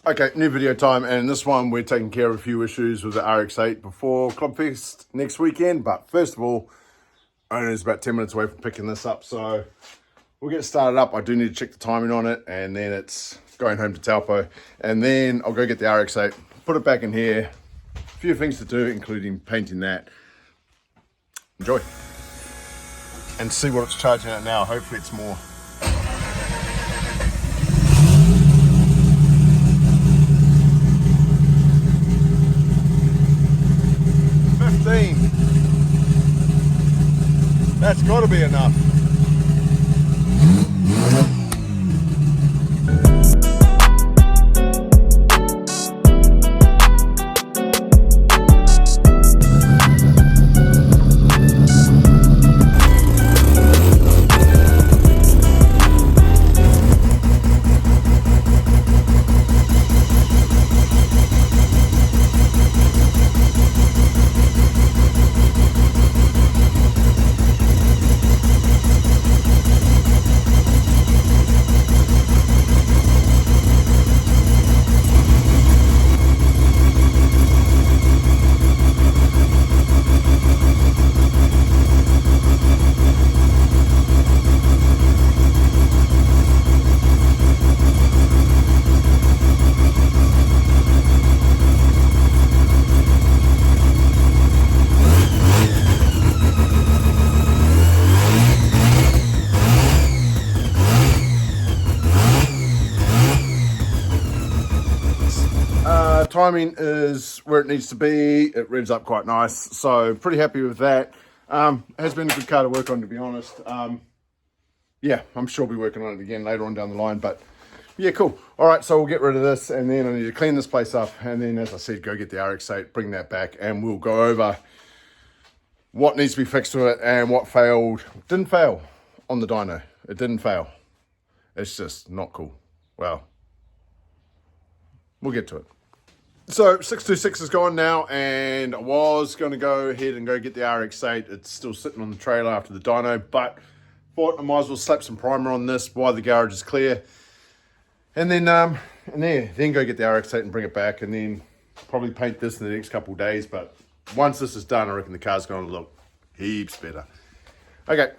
Okay, new video time, and this one we're taking care of a few issues with the RX8 before clubfest next weekend. But first of all, owner's about 10 minutes away from picking this up, so we'll get started up. I do need to check the timing on it, and then it's going home to Taupo, and then I'll go get the RX8, put it back in here. A few things to do, including painting that. Enjoy. And see what it's charging at now. Hopefully it's more. That's got to be enough. Timing is where it needs to be. It revs up quite nice, so pretty happy with that. Has been a good car to work on, to be honest. Yeah, I'm sure I'll be working on it again later on down the line, but yeah, cool. All right, so we'll get rid of this, and then I need to clean this place up, and then, as I said, go get the RX8, bring that back, and we'll go over what needs to be fixed to it and what failed. Didn't fail on the dyno. It didn't fail. It's just not cool. Well, we'll get to it. So 626 is gone now, and I was going to go ahead and go get the RX8. It's still sitting on the trailer after the dyno, but thought I might as well slap some primer on this while the garage is clear. And then go get the RX8 and bring it back, and then probably paint this in the next couple of days. But once this is done, I reckon the car's going to look heaps better. Okay,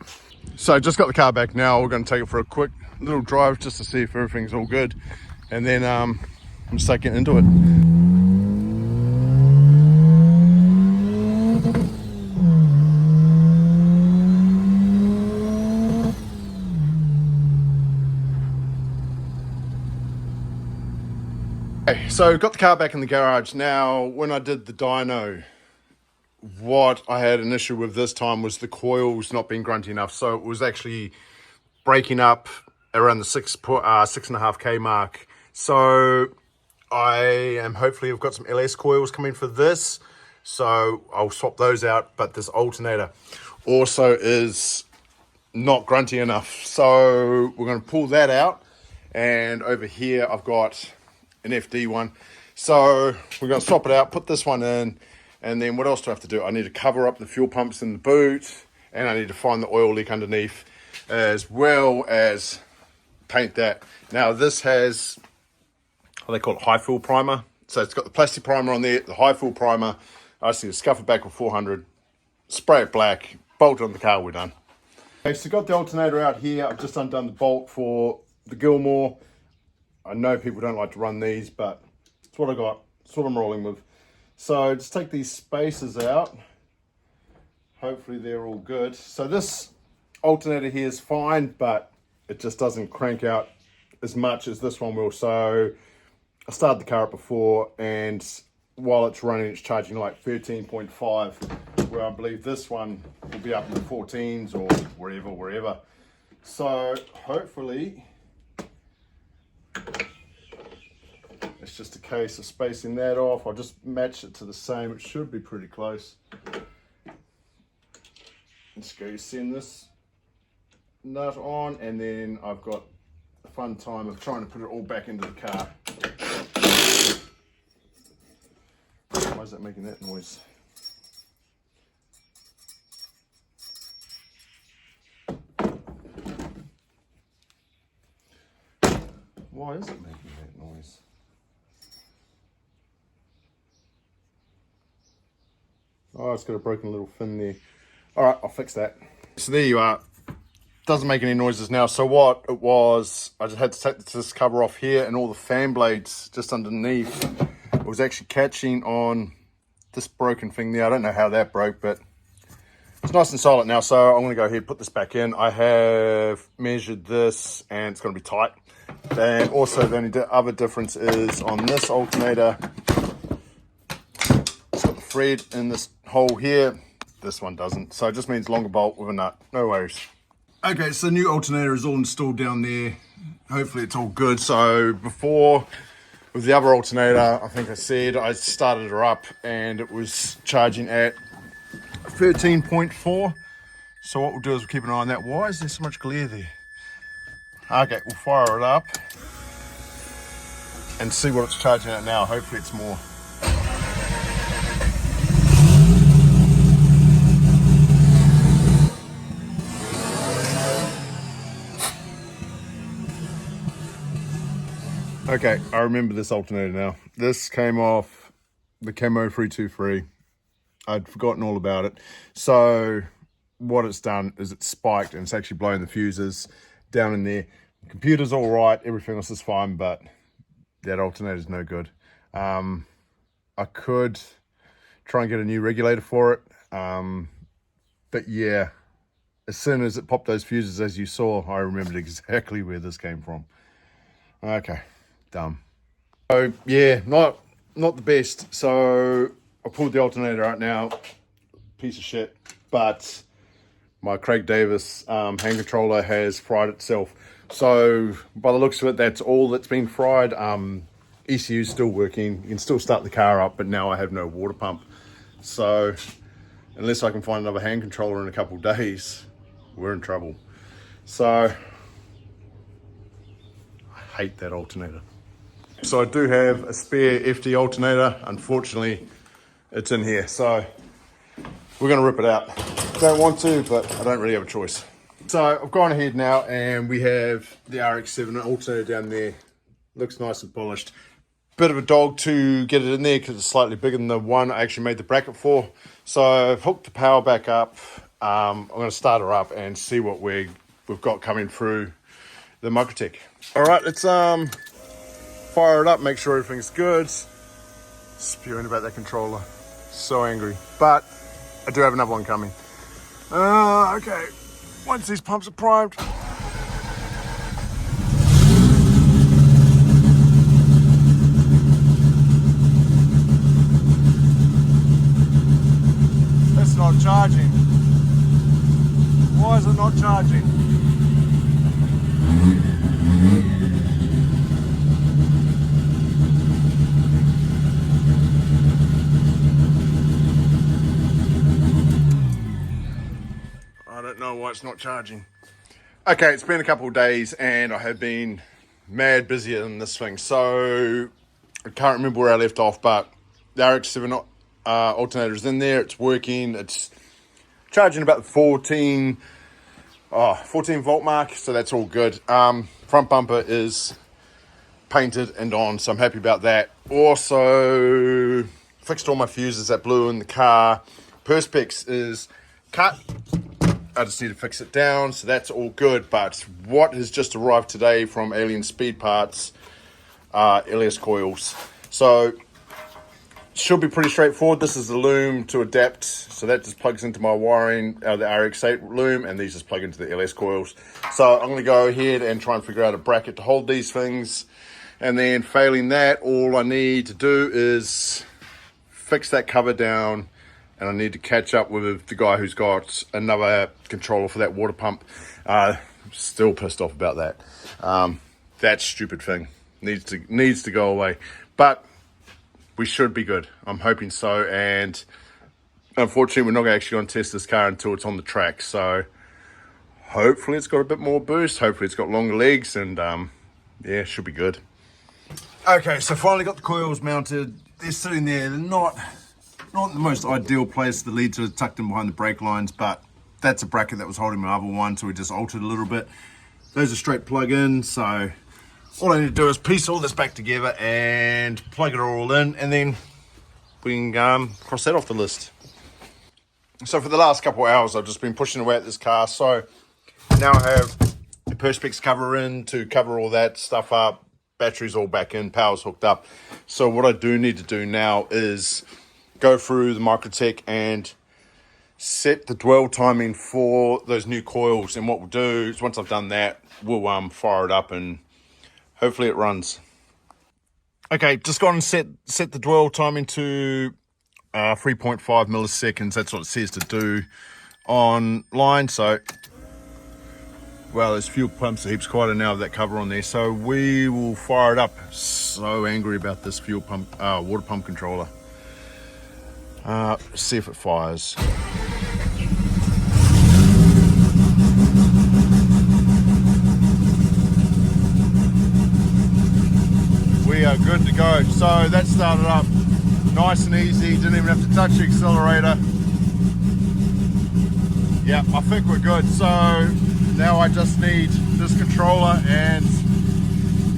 so just got the car back now. We're going to take it for a quick little drive just to see if everything's all good. And then I'm just getting into it. Okay, so got the car back in the garage. Now, when I did the dyno, what I had an issue with this time was the coils not being grunty enough. So it was actually breaking up around the 6.5K mark. So hopefully I've got some LS coils coming for this. So I'll swap those out. But this alternator also is not grunty enough. So we're going to pull that out. And over here I've got an FD one. So we're going to swap it out, put this one in, and then what else do I have to do? I need to cover up the fuel pumps in the boot, and I need to find the oil leak underneath, as well as paint that. Now this has what they call it, high fuel primer. So it's got the plastic primer on there, the high fuel primer. I just need to scuff it back with 400, spray it black, bolt it on the car, we're done. Okay, so got the alternator out here. I've just undone the bolt for the Gilmore. I know people don't like to run these, but it's what I got. It's what I'm rolling with. So just take these spacers out. Hopefully they're all good. So this alternator here is fine, but it just doesn't crank out as much as this one will. So I started the car up before, and while it's running, it's charging like 13.5, where I believe this one will be up in the 14s or wherever. So hopefully it's just a case of spacing that off. I'll just match it to the same. It should be pretty close. Let's go send this nut on, and then I've got a fun time of trying to put it all back into the car. Why is that making that noise? Why is it making that noise? Oh, it's got a broken little fin there. All right, I'll fix that. So there you are. Doesn't make any noises now. So what it was, I just had to take this cover off here, and all the fan blades just underneath, it was actually catching on this broken thing there. I don't know how that broke, but it's nice and solid now. So I'm going to go ahead and put this back in. I have measured this and it's going to be tight. And also the only other difference is on this alternator, it's got the thread in this hole here. This one doesn't. So it just means longer bolt with a nut. No worries. Okay, so the new alternator is all installed down there. Hopefully it's all good. So before, with the other alternator, I think I said I started her up and it was charging at 13.4. So what we'll do is we'll keep an eye on that. Why is there so much glare there? Okay, we'll fire it up and see what it's charging at now. Hopefully it's more. Okay, I remember this alternator now. This came off the Camo 323. I'd forgotten all about it. So what it's done is it's spiked and it's actually blowing the fuses down in there. The computer's all right, everything else is fine, but that alternator's no good. I could try and get a new regulator for it. But yeah, as soon as it popped those fuses, as you saw, I remembered exactly where this came from. Okay. Dumb. So yeah, not the best. So I pulled the alternator out now, piece of shit, but my Craig Davis hand controller has fried itself. So by the looks of it, that's all that's been fried. ECU's still working, you can still start the car up, but now I have no water pump. So unless I can find another hand controller in a couple of days, we're in trouble. So I hate that alternator. So I do have a spare FD alternator. Unfortunately, it's in here. So we're going to rip it out. Don't want to, but I don't really have a choice. So I've gone ahead now and we have the RX7 alternator down there. Looks nice and polished. Bit of a dog to get it in there because it's slightly bigger than the one I actually made the bracket for. So I've hooked the power back up. I'm going to start her up and see what we've got coming through the Microtech. All right, let's fire it up, make sure everything's good. Spewing about that controller. So angry. But I do have another one coming. Okay. Once these pumps are primed. It's not charging. Why is it not charging? I don't know why it's not charging. Okay, it's been a couple of days and I have been mad busier than this thing. So I can't remember where I left off, but the RX7 alternator is in there. It's working. It's charging about the 14 volt mark. So that's all good. Front bumper is painted and on, so I'm happy about that. Also fixed all my fuses that blew in the car. Perspex is cut. I just need to fix it down, so that's all good. But what has just arrived today from Alien Speed Parts are LS coils. So should be pretty straightforward. This is the loom to adapt, so that just plugs into my wiring out of the RX8 loom, and these just plug into the LS coils. So I'm going to go ahead and try and figure out a bracket to hold these things, and then failing that, all I need to do is fix that cover down, and I need to catch up with the guy who's got another controller for that water pump. Still pissed off about that. That stupid thing needs to go away, but we should be good. I'm hoping so. And unfortunately, we're not actually going to test this car until it's on the track. So hopefully it's got a bit more boost. Hopefully it's got longer legs, and yeah, should be good. Okay, so finally got the coils mounted. They're sitting there. They're not the most ideal place. The leads are tucked in behind the brake lines, but that's a bracket that was holding my other one, so we just altered a little bit. Those are straight plug-in, so all I need to do is piece all this back together and plug it all in, and then we can cross that off the list. So for the last couple of hours, I've just been pushing away at this car. So now I have the perspex cover in to cover all that stuff up. Battery's all back in, power's hooked up. So what I do need to do now is go through the Microtech and set the dwell timing for those new coils. And what we'll do is once I've done that, we'll fire it up and hopefully it runs. Okay, just gone and set the dwell timing to 3.5 milliseconds. That's what it says to do online. So, well, there's fuel pumps, the heaps quieter now with that cover on there. So we will fire it up. So angry about this fuel pump, water pump controller. See if it fires. We are good to go. So that started up nice and easy, didn't even have to touch the accelerator. Yeah, I think we're good. So now I just need this controller and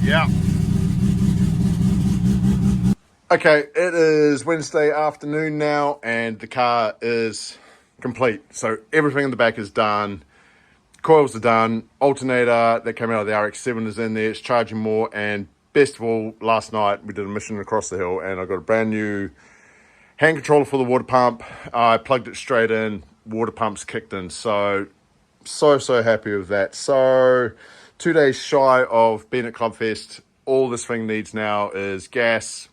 yeah. Okay, it is Wednesday afternoon now and the car is complete. So everything in the back is done. Coils are done. Alternator that came out of the RX7 is in there. It's charging more, and best of all, last night we did a mission across the hill and I got a brand new hand controller for the water pump. I plugged it straight in, water pump's kicked in. So happy with that. So 2 days shy of being at Clubfest. All this thing needs now is gas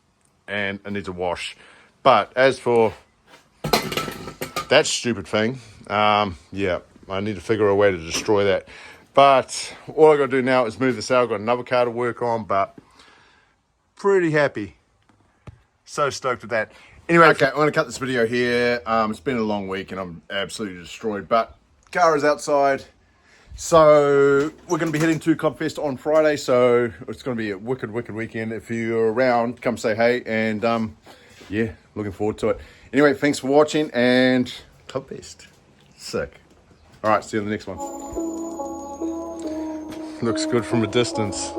and it needs a wash. But as for that stupid thing, yeah, I need to figure a way to destroy that. But all I got to do now is move this out. I've got another car to work on, but pretty happy. So stoked with that. Anyway, okay, I'm going to cut this video here. It's been a long week and I'm absolutely destroyed, but car is outside. So we're going to be heading to Clubfest on Friday. So it's going to be a wicked weekend. If you're around, come say hey. And yeah, looking forward to it. Anyway, thanks for watching and Clubfest. Sick. All right, see you in the next one. Looks good from a distance.